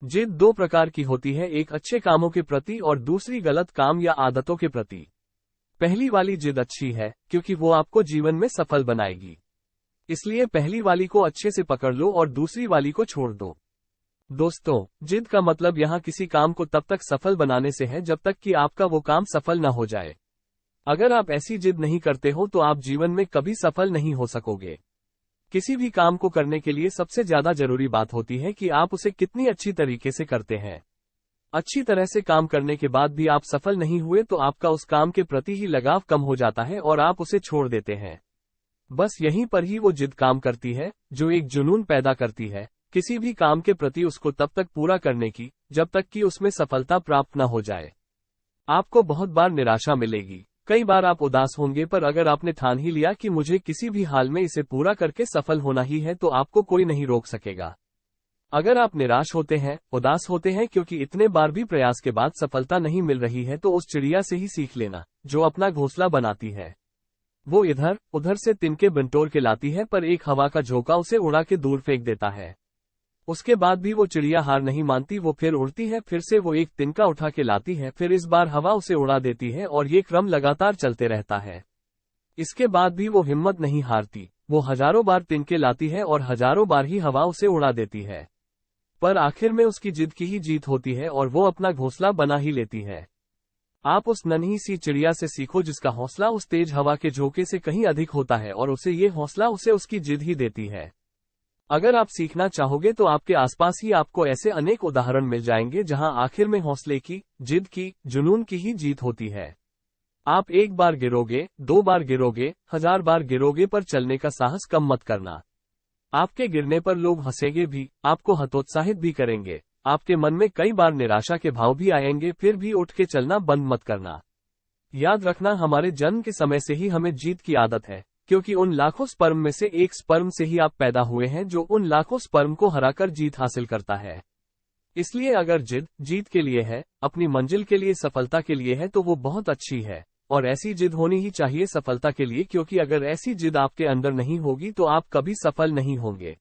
जिद दो प्रकार की होती है, एक अच्छे कामों के प्रति और दूसरी गलत काम या आदतों के प्रति। पहली वाली जिद अच्छी है क्योंकि वो आपको जीवन में सफल बनाएगी। इसलिए पहली वाली को अच्छे से पकड़ लो और दूसरी वाली को छोड़ दो। दोस्तों, जिद का मतलब यहाँ किसी काम को तब तक सफल बनाने से है जब तक कि आपका वो काम सफल न हो जाए। अगर आप ऐसी जिद नहीं करते हो तो आप जीवन में कभी सफल नहीं हो सकोगे। किसी भी काम को करने के लिए सबसे ज्यादा जरूरी बात होती है कि आप उसे कितनी अच्छी तरीके से करते हैं। अच्छी तरह से काम करने के बाद भी आप सफल नहीं हुए तो आपका उस काम के प्रति ही लगाव कम हो जाता है और आप उसे छोड़ देते हैं। बस यहीं पर ही वो जिद काम करती है, जो एक जुनून पैदा करती है किसी भी काम के प्रति उसको तब तक पूरा करने की जब तक कि उसमें सफलता प्राप्त न हो जाए। आपको बहुत बार निराशा मिलेगी, कई बार आप उदास होंगे, पर अगर आपने ठान ही लिया कि मुझे किसी भी हाल में इसे पूरा करके सफल होना ही है तो आपको कोई नहीं रोक सकेगा। अगर आप निराश होते हैं, उदास होते हैं क्योंकि इतने बार भी प्रयास के बाद सफलता नहीं मिल रही है, तो उस चिड़िया से ही सीख लेना जो अपना घोंसला बनाती है। वो इधर उधर से तिनके बंटोर के लाती है, पर एक हवा का झोंका उसे उड़ा के दूर फेंक देता है। उसके बाद भी वो चिड़िया हार नहीं मानती, वो फिर उड़ती है, फिर से वो एक तिनका उठा के लाती है, फिर इस बार हवा उसे उड़ा देती है और ये क्रम लगातार चलते रहता है। इसके बाद भी वो हिम्मत नहीं हारती, वो हजारों बार तिनके लाती है और हजारों बार ही हवा उसे उड़ा देती है। पर आखिर में उसकी जिद की ही जीत होती है और वो अपना घोंसला बना ही लेती है। आप उस नन्ही सी चिड़िया से सीखो जिसका हौसला उस तेज हवा के झोंके से कहीं अधिक होता है और उसे ये हौसला उसे उसकी जिद ही देती है। अगर आप सीखना चाहोगे तो आपके आसपास ही आपको ऐसे अनेक उदाहरण मिल जाएंगे जहां आखिर में हौसले की, जिद की, जुनून की ही जीत होती है। आप एक बार गिरोगे, 2 बार गिरोगे, 1000 बार गिरोगे, पर चलने का साहस कम मत करना। आपके गिरने पर लोग हंसेंगे भी, आपको हतोत्साहित भी करेंगे, आपके मन में कई बार निराशा के भाव भी आएंगे, फिर भी उठ के चलना बंद मत करना। याद रखना, हमारे जन्म के समय से ही हमें जीत की आदत है, क्योंकि उन लाखों स्पर्म में से एक स्पर्म से ही आप पैदा हुए हैं जो उन लाखों स्पर्म को हराकर जीत हासिल करता है। इसलिए अगर जिद जीत के लिए है, अपनी मंजिल के लिए, सफलता के लिए है, तो वो बहुत अच्छी है और ऐसी जिद होनी ही चाहिए सफलता के लिए, क्योंकि अगर ऐसी जिद आपके अंदर नहीं होगी तो आप कभी सफल नहीं होंगे।